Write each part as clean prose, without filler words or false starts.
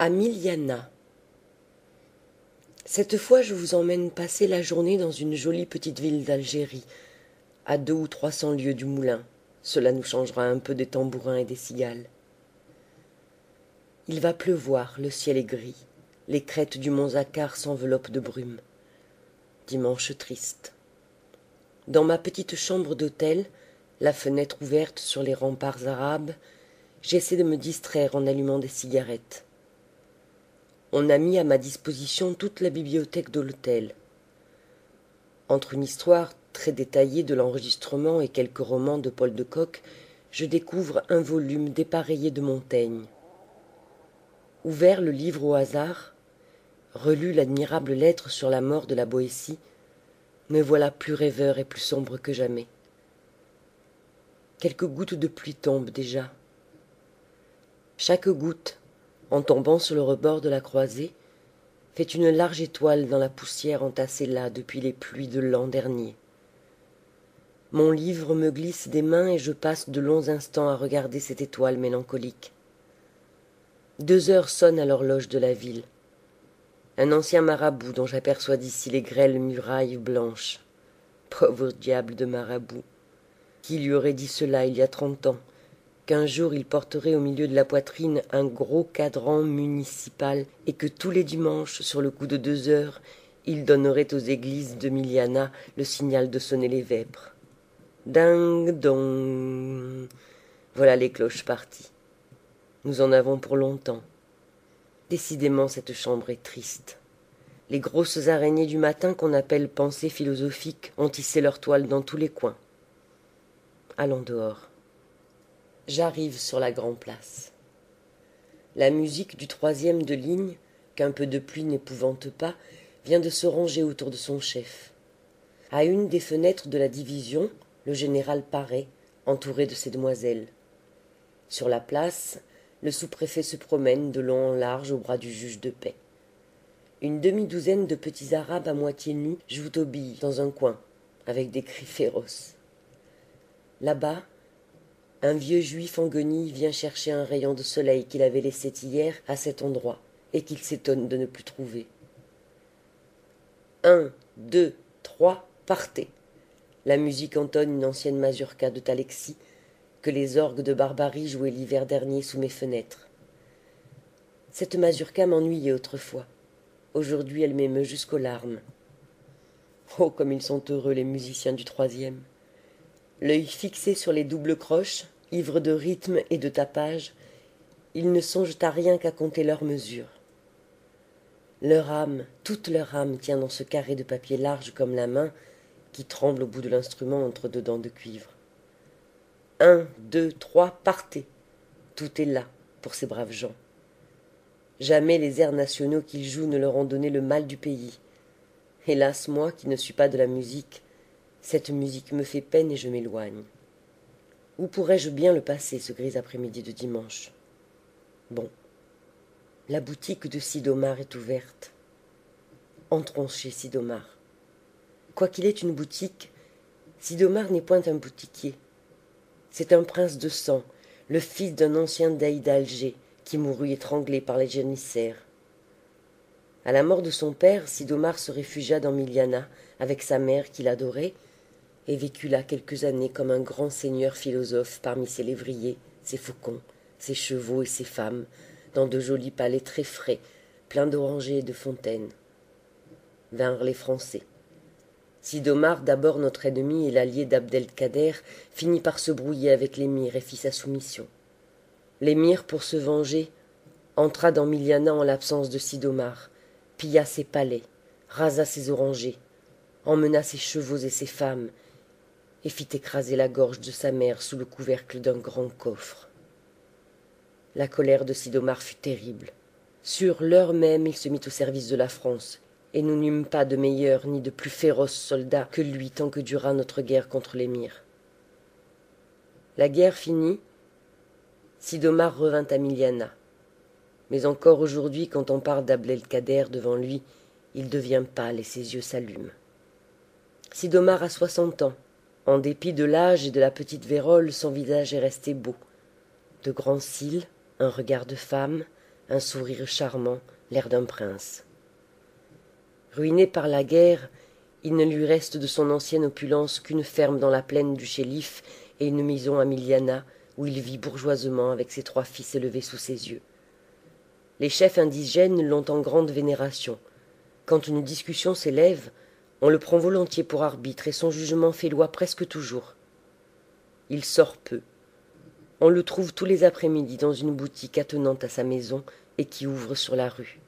À Miliana. Cette fois, je vous emmène passer la journée dans une jolie petite ville d'Algérie, à 200 ou 300 lieues du moulin. Cela nous changera un peu des tambourins et des cigales. Il va pleuvoir, le ciel est gris, les crêtes du mont Zacar s'enveloppent de brume. Dimanche triste. Dans ma petite chambre d'hôtel, la fenêtre ouverte sur les remparts arabes, j'essaie de me distraire en allumant des cigarettes. On a mis à ma disposition toute la bibliothèque de l'hôtel. Entre une histoire très détaillée de l'enregistrement et quelques romans de Paul de Kock, je découvre un volume dépareillé de Montaigne. Ouvert le livre au hasard, relu l'admirable lettre sur la mort de la Boétie, me voilà plus rêveur et plus sombre que jamais. Quelques gouttes de pluie tombent déjà. Chaque goutte, en tombant sur le rebord de la croisée, fait une large étoile dans la poussière entassée là depuis les pluies de l'an dernier. Mon livre me glisse des mains et je passe de longs instants à regarder cette étoile mélancolique. 2 heures sonnent à l'horloge de la ville. Un ancien marabout dont j'aperçois d'ici les grêles murailles blanches. Pauvre diable de marabout! Qui lui aurait dit cela il y a 30 ans, qu'un jour il porterait au milieu de la poitrine un gros cadran municipal et que tous les dimanches, sur le coup de 2 heures, il donnerait aux églises de Miliana le signal de sonner les vêpres. Ding-dong! Voilà les cloches parties. Nous en avons pour longtemps. Décidément, cette chambre est triste. Les grosses araignées du matin qu'on appelle pensées philosophiques ont tissé leur toile dans tous les coins. Allons dehors. J'arrive sur la Grand-Place. La musique du 3e de ligne, qu'un peu de pluie n'épouvante pas, vient de se ranger autour de son chef. À une des fenêtres de la division, le général paraît, entouré de ses demoiselles. Sur la place, le sous-préfet se promène de long en large au bras du juge de paix. Une demi-douzaine de petits arabes à moitié nus jouent aux billes dans un coin, avec des cris féroces. Là-bas, un vieux juif en guenilles vient chercher un rayon de soleil qu'il avait laissé hier à cet endroit et qu'il s'étonne de ne plus trouver. 1, 2, 3, partez. La musique entonne une ancienne mazurka de Talexy que les orgues de Barbarie jouaient l'hiver dernier sous mes fenêtres. Cette mazurka m'ennuyait autrefois. Aujourd'hui, elle m'émeut jusqu'aux larmes. Oh, comme ils sont heureux, les musiciens du 3e. L'œil fixé sur les doubles croches, ivres de rythme et de tapage, ils ne songent à rien qu'à compter leurs mesures. Leur âme, toute leur âme tient dans ce carré de papier large comme la main, qui tremble au bout de l'instrument entre 2 dents de cuivre. 1, 2, 3, partez. Tout est là, pour ces braves gens. Jamais les airs nationaux qu'ils jouent ne leur ont donné le mal du pays. Hélas, moi, qui ne suis pas de la musique, cette musique me fait peine et je m'éloigne. Où pourrais-je bien le passer, ce gris après-midi de dimanche? Bon, la boutique de Sidomar est ouverte. Entrons chez Sidomar. Quoiqu'il ait une boutique, Sidomar n'est point un boutiquier. C'est un prince de sang, le fils d'un ancien dey d'Alger, qui mourut étranglé par les janissaires. À la mort de son père, Sidomar se réfugia dans Miliana avec sa mère qu'il adorait, et vécut là quelques années comme un grand seigneur philosophe parmi ses lévriers, ses faucons, ses chevaux et ses femmes, dans de jolis palais très frais, pleins d'orangers et de fontaines. Vinrent les Français. Sidomar, d'abord notre ennemi et l'allié d'Abd-el-Kader, finit par se brouiller avec l'émir et fit sa soumission. L'émir, pour se venger, entra dans Miliana en l'absence de Sidomar, pilla ses palais, rasa ses orangers, emmena ses chevaux et ses femmes, et fit écraser la gorge de sa mère sous le couvercle d'un grand coffre. La colère de Sidomar fut terrible. Sur l'heure même, il se mit au service de la France, et nous n'eûmes pas de meilleurs ni de plus féroces soldats que lui tant que dura notre guerre contre l'émir. La guerre finie, Sidomar revint à Miliana. Mais encore aujourd'hui, quand on parle d'Abd-el-Kader devant lui, il devient pâle et ses yeux s'allument. Sidomar a 60 ans. En dépit de l'âge et de la petite vérole, son visage est resté beau. De grands cils, un regard de femme, un sourire charmant, l'air d'un prince. Ruiné par la guerre, il ne lui reste de son ancienne opulence qu'une ferme dans la plaine du Chélif et une maison à Miliana, où il vit bourgeoisement avec ses 3 fils élevés sous ses yeux. Les chefs indigènes l'ont en grande vénération. Quand une discussion s'élève, on le prend volontiers pour arbitre et son jugement fait loi presque toujours. Il sort peu. On le trouve tous les après-midi dans une boutique attenante à sa maison et qui ouvre sur la rue.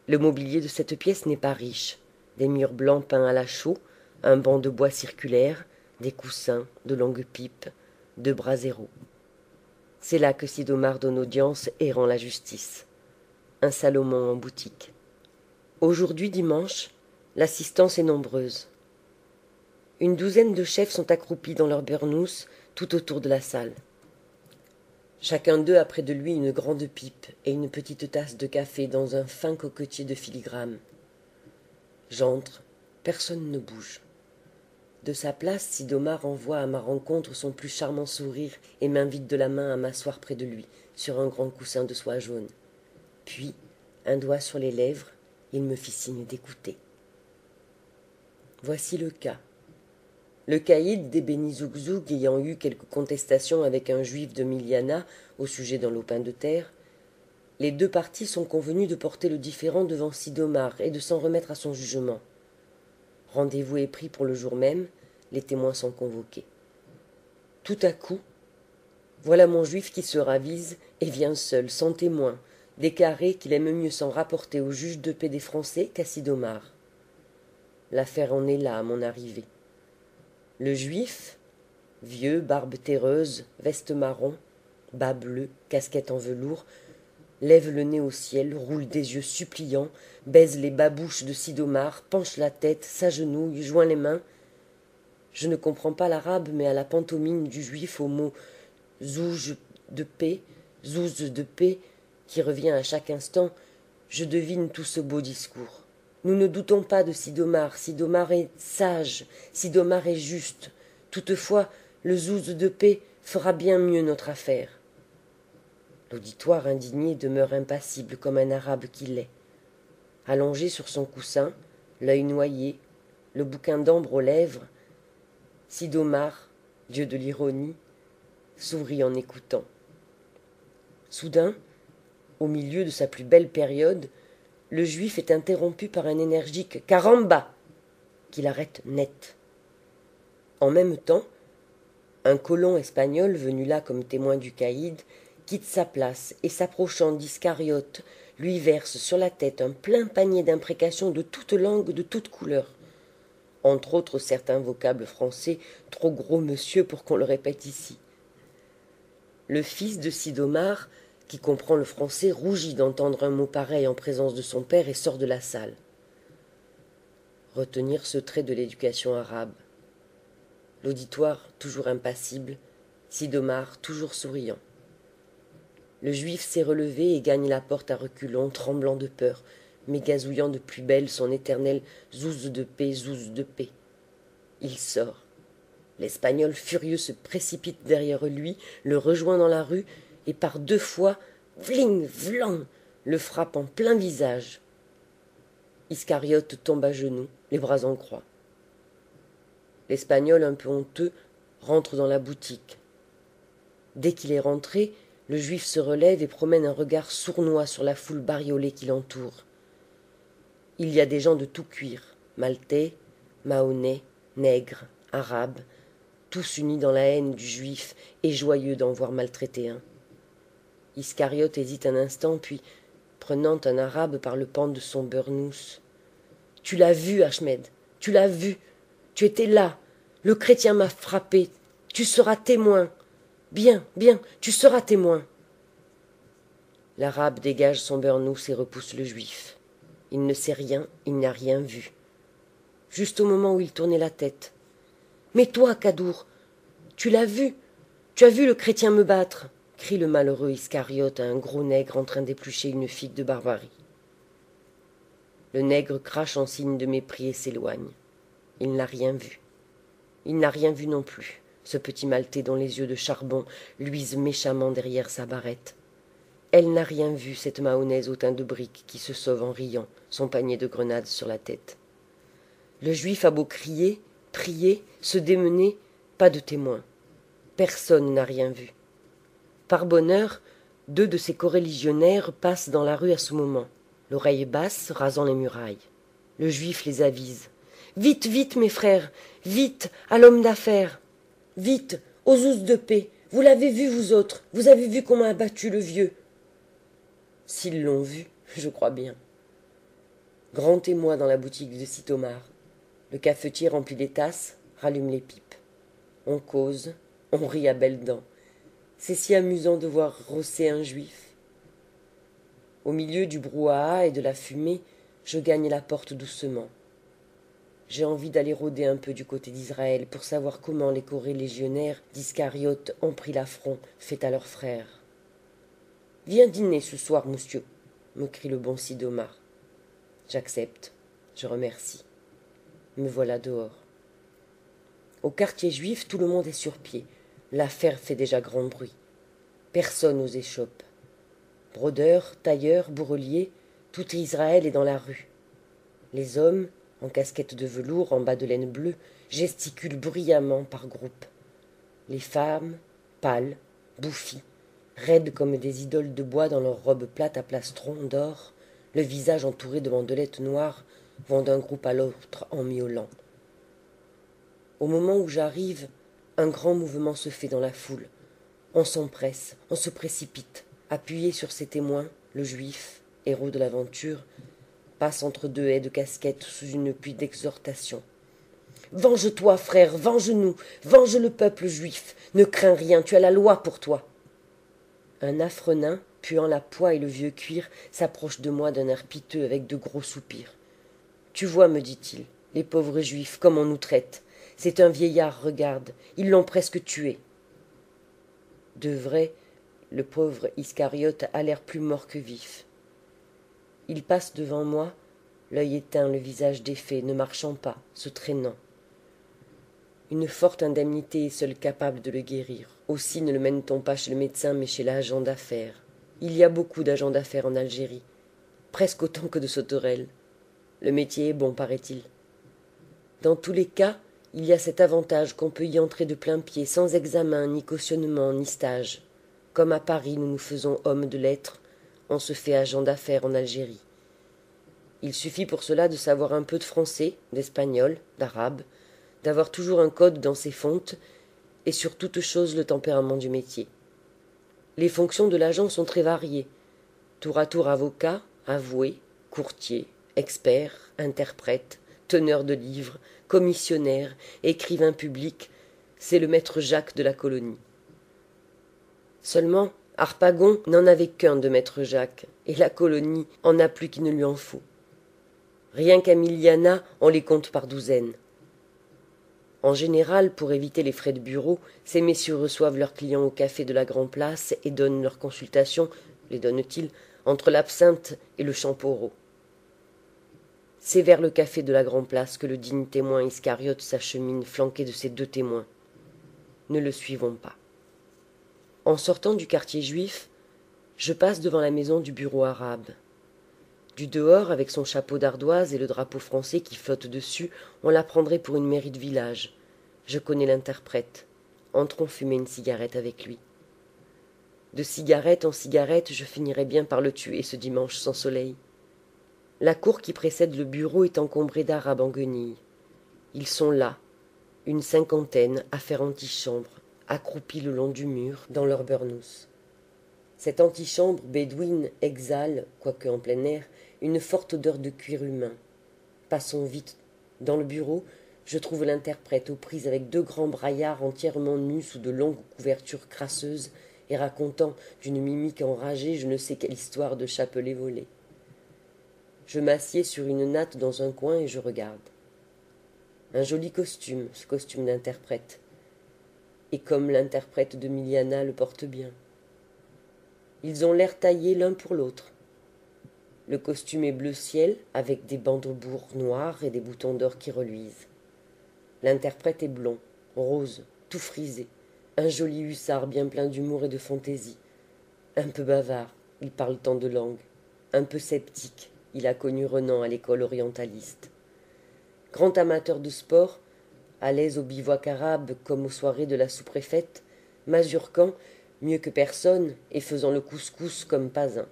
Le mobilier de cette pièce n'est pas riche. Des murs blancs peints à la chaux, un banc de bois circulaire, des coussins, de longues pipes, 2 braseros. C'est là que Sid'Omar donne audience et rend la justice. Un Salomon en boutique. Aujourd'hui, dimanche, l'assistance est nombreuse. Une douzaine de chefs sont accroupis dans leurs beurnous tout autour de la salle. Chacun d'eux a près de lui une grande pipe et une petite tasse de café dans un fin coquetier de filigrane. J'entre, personne ne bouge. De sa place, Sid'Omar envoie à ma rencontre son plus charmant sourire et m'invite de la main à m'asseoir près de lui, sur un grand coussin de soie jaune. Puis, un doigt sur les lèvres, il me fit signe d'écouter. Voici le cas. Le caïd des Beni Zougzoug ayant eu quelques contestations avec un juif de Miliana au sujet d'un lopin de terre, les 2 parties sont convenues de porter le différend devant Sid'Omar et de s'en remettre à son jugement. Rendez-vous est pris pour le jour même, les témoins sont convoqués. Tout à coup, voilà mon juif qui se ravise et vient seul, sans témoin, déclarer qu'il aime mieux s'en rapporter au juge de paix des Français qu'à Sid'Omar. L'affaire en est là à mon arrivée. Le juif, vieux, barbe terreuse, veste marron, bas bleu, casquette en velours, lève le nez au ciel, roule des yeux suppliants, baise les babouches de Sid'Omar, penche la tête, s'agenouille, joint les mains. Je ne comprends pas l'arabe, mais à la pantomime du juif au mot « zouj de paix », « zouz de paix » qui revient à chaque instant, je devine tout ce beau discours. Nous ne doutons pas de Sid'Omar, Sid'Omar est sage, Sid'Omar est juste. Toutefois, le zouz de paix fera bien mieux notre affaire. L'auditoire indigné demeure impassible comme un arabe qu'il est. Allongé sur son coussin, l'œil noyé, le bouquin d'ambre aux lèvres, Sid'Omar, dieu de l'ironie, sourit en écoutant. Soudain, au milieu de sa plus belle période, le juif est interrompu par un énergique « Caramba !» qui l'arrête net. En même temps, un colon espagnol venu là comme témoin du caïd quitte sa place et s'approchant d'Iscariote lui verse sur la tête un plein panier d'imprécations de toutes langues, de toutes couleurs. Entre autres certains vocables français, trop gros monsieur pour qu'on le répète ici. Le fils de Sid'Omar, qui comprend le français, rougit d'entendre un mot pareil en présence de son père et sort de la salle. Retenir ce trait de l'éducation arabe. L'auditoire toujours impassible, Sid'Omar toujours souriant. Le juif s'est relevé et gagne la porte à reculons, tremblant de peur, mais gazouillant de plus belle son éternel « zouz de paix, zouz de paix ». Il sort. L'Espagnol furieux se précipite derrière lui, le rejoint dans la rue, et par 2 fois, vling, vlan, le frappe en plein visage. Iscariote tombe à genoux, les bras en croix. L'Espagnol, un peu honteux, rentre dans la boutique. Dès qu'il est rentré, le juif se relève et promène un regard sournois sur la foule bariolée qui l'entoure. Il y a des gens de tout cuir, maltais, mahonnais, nègres, arabes, tous unis dans la haine du juif et joyeux d'en voir maltraiter un. Iscariote hésite un instant, puis, prenant un arabe par le pan de son beurnous, « Tu l'as vu, Ahmed, tu l'as vu, tu étais là, le chrétien m'a frappé, tu seras témoin. Bien, bien, tu seras témoin. » L'arabe dégage son beurnous et repousse le juif. Il ne sait rien, il n'a rien vu. Juste au moment où il tournait la tête. « Mais toi, Kadour, tu l'as vu, tu as vu le chrétien me battre !» crie le malheureux Iscariote à un gros nègre en train d'éplucher une figue de Barbarie. Le nègre crache en signe de mépris et s'éloigne. Il n'a rien vu. Il n'a rien vu non plus, ce petit maltais dont les yeux de charbon luisent méchamment derrière sa barrette. « Elle n'a rien vu, cette Mahonaise au teint de brique qui se sauve en riant, son panier de grenades sur la tête. Le juif a beau crier, prier, se démener, pas de témoin. Personne n'a rien vu. Par bonheur, 2 de ses coreligionnaires passent dans la rue à ce moment, l'oreille basse, rasant les murailles. Le juif les avise. « Vite, vite, mes frères, vite, à l'homme d'affaires. Vite, aux ousses de paix. Vous l'avez vu, vous autres, vous avez vu comment a battu le vieux. » S'ils l'ont vu, je crois bien. Grand témoin dans la boutique de Sitomar. Le cafetier remplit les tasses, rallume les pipes. On cause, on rit à belles dents. C'est si amusant de voir rosser un juif. Au milieu du brouhaha et de la fumée, je gagne la porte doucement. J'ai envie d'aller rôder un peu du côté d'Israël pour savoir comment les corélégionnaires d'Iscariote ont pris l'affront fait à leurs frères. « Viens dîner ce soir, monsieur, » me crie le bon Sidomar. J'accepte, je remercie. Me voilà dehors. Au quartier juif, tout le monde est sur pied. L'affaire fait déjà grand bruit. Personne aux échoppes. Brodeurs, tailleurs, bourreliers, tout Israël est dans la rue. Les hommes, en casquette de velours, en bas de laine bleue, gesticulent bruyamment par groupes. Les femmes, pâles, bouffies, raides comme des idoles de bois dans leurs robes plates à plastron d'or, le visage entouré de bandelettes noires, vont d'un groupe à l'autre en miaulant. Au moment où j'arrive, un grand mouvement se fait dans la foule. On s'empresse, on se précipite. Appuyé sur ses témoins, le juif, héros de l'aventure, passe entre 2 haies de casquettes sous une pluie d'exhortations. « Venge-toi, frère, venge-nous, venge le peuple juif, ne crains rien, tu as la loi pour toi. » Un affreux nain, puant la poix et le vieux cuir, s'approche de moi d'un air piteux avec de gros soupirs. « Tu vois, me dit-il, les pauvres juifs, comme on nous traite. C'est un vieillard, regarde, ils l'ont presque tué. » De vrai, le pauvre Iscariote a l'air plus mort que vif. Il passe devant moi, l'œil éteint, le visage défait, ne marchant pas, se traînant. Une forte indemnité est seule capable de le guérir. Aussi ne le mène-t-on pas chez le médecin, mais chez l'agent d'affaires. Il y a beaucoup d'agents d'affaires en Algérie, presque autant que de sauterelles. Le métier est bon, paraît-il. Dans tous les cas, il y a cet avantage qu'on peut y entrer de plein pied, sans examen, ni cautionnement, ni stage. Comme à Paris, nous nous faisons hommes de lettres, on se fait agent d'affaires en Algérie. Il suffit pour cela de savoir un peu de français, d'espagnol, d'arabe, d'avoir toujours un code dans ses fontes, et sur toute chose le tempérament du métier. Les fonctions de l'agent sont très variées. Tour à tour avocat, avoué, courtier, expert, interprète, teneur de livres, commissionnaire, écrivain public, c'est le maître Jacques de la colonie. Seulement, Harpagon n'en avait qu'un de maître Jacques, et la colonie en a plus qu'il ne lui en faut. Rien qu'à Miliana, on les compte par douzaines. En général, pour éviter les frais de bureau, ces messieurs reçoivent leurs clients au café de la Grand-Place et donnent leurs consultations, les donnent-ils, entre l'absinthe et le champoreau. C'est vers le café de la Grand-Place que le digne témoin Iscariote s'achemine, flanqué de ses 2 témoins. Ne le suivons pas. En sortant du quartier juif, je passe devant la maison du bureau arabe. Du dehors, avec son chapeau d'ardoise et le drapeau français qui flotte dessus, on la prendrait pour une mairie de village. Je connais l'interprète. Entrons fumer une cigarette avec lui. De cigarette en cigarette, je finirai bien par le tuer ce dimanche sans soleil. La cour qui précède le bureau est encombrée d'arabes en guenilles. Ils sont là, une 50aine, à faire antichambre, accroupis le long du mur, dans leur beurnouss. Cette antichambre bédouine exhale, quoique en plein air, une forte odeur de cuir humain. Passons vite. Dans le bureau, je trouve l'interprète aux prises avec 2 grands braillards entièrement nus sous de longues couvertures crasseuses et racontant d'une mimique enragée je ne sais quelle histoire de chapelet volé. Je m'assieds sur une natte dans un coin et je regarde. Un joli costume, ce costume d'interprète. Et comme l'interprète de Miliana le porte bien. Ils ont l'air taillés l'un pour l'autre. Le costume est bleu ciel, avec des bandeaux-bourgs noirs et des boutons d'or qui reluisent. L'interprète est blond, rose, tout frisé, un joli hussard bien plein d'humour et de fantaisie, un peu bavard, Il parle tant de langues. Un peu sceptique, il a connu Renan à l'école orientaliste. Grand amateur de sport, à l'aise au bivouac arabe comme aux soirées de la sous-préfète, mazurkant mieux que personne et faisant le couscous comme pas un.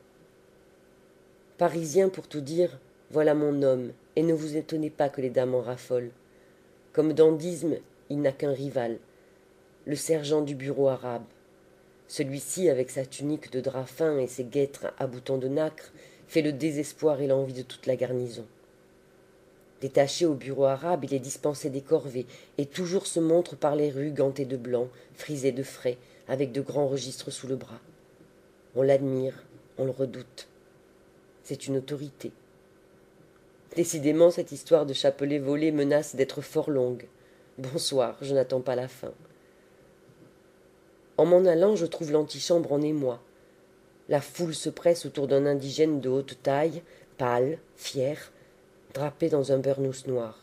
Parisien pour tout dire, voilà mon homme, et ne vous étonnez pas que les dames en raffolent. Comme dandysme, il n'a qu'un rival, le sergent du bureau arabe. Celui-ci, avec sa tunique de drap fin et ses guêtres à boutons de nacre, fait le désespoir et l'envie de toute la garnison. Détaché au bureau arabe, il est dispensé des corvées, et toujours se montre par les rues ganté de blanc, frisé de frais, avec de grands registres sous le bras. On l'admire, on le redoute. C'est une autorité. Décidément, cette histoire de chapelet volé menace d'être fort longue. Bonsoir, je n'attends pas la fin. En m'en allant, je trouve l'antichambre en émoi. La foule se presse autour d'un indigène de haute taille, pâle, fier, drapé dans un beurnouss noir.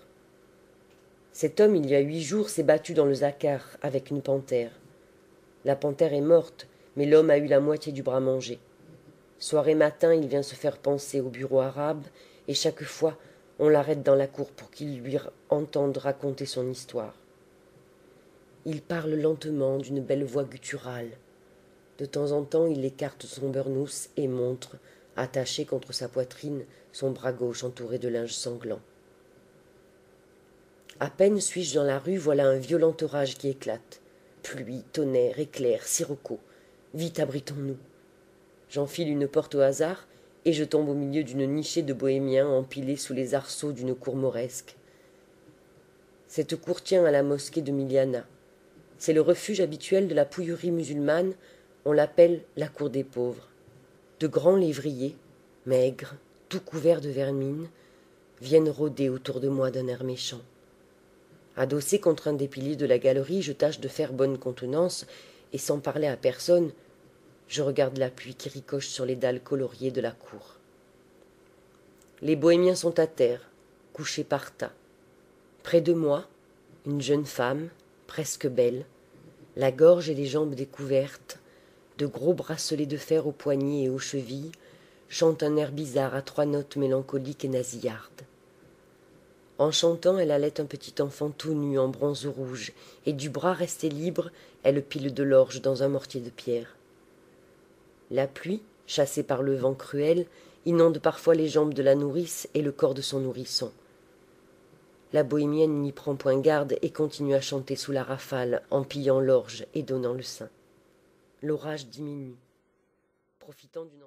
Cet homme, il y a 8 jours, s'est battu dans le Zaccar avec une panthère. La panthère est morte, mais l'homme a eu la moitié du bras mangé. Soir et matin, il vient se faire panser au bureau arabe, et chaque fois, on l'arrête dans la cour pour qu'il lui entende raconter son histoire. Il parle lentement, d'une belle voix gutturale. De temps en temps, il écarte son beurnouss et montre, attaché contre sa poitrine, son bras gauche entouré de linge sanglant. À peine suis-je dans la rue, voilà un violent orage qui éclate. Pluie, tonnerre, éclairs, sirocco. Vite abritons-nous. J'enfile une porte au hasard, et je tombe au milieu d'une nichée de bohémiens empilés sous les arceaux d'une cour mauresque. Cette cour tient à la mosquée de Miliana. C'est le refuge habituel de la pouillerie musulmane, on l'appelle la cour des pauvres. De grands lévriers, maigres, tout couverts de vermine, viennent rôder autour de moi d'un air méchant. Adossé contre un des piliers de la galerie, je tâche de faire bonne contenance, et sans parler à personne, je regarde la pluie qui ricoche sur les dalles coloriées de la cour. Les bohémiens sont à terre, couchés par tas. Près de moi, une jeune femme, presque belle, la gorge et les jambes découvertes, de gros bracelets de fer aux poignets et aux chevilles, chante un air bizarre à 3 notes mélancoliques et nasillardes. En chantant, elle allait un petit enfant tout nu en bronze rouge, et du bras resté libre, elle pile de l'orge dans un mortier de pierre. La pluie, chassée par le vent cruel, inonde parfois les jambes de la nourrice et le corps de son nourrisson. La bohémienne n'y prend point garde et continue à chanter sous la rafale, en pillant l'orge et donnant le sein. L'orage diminue. Profitant d'une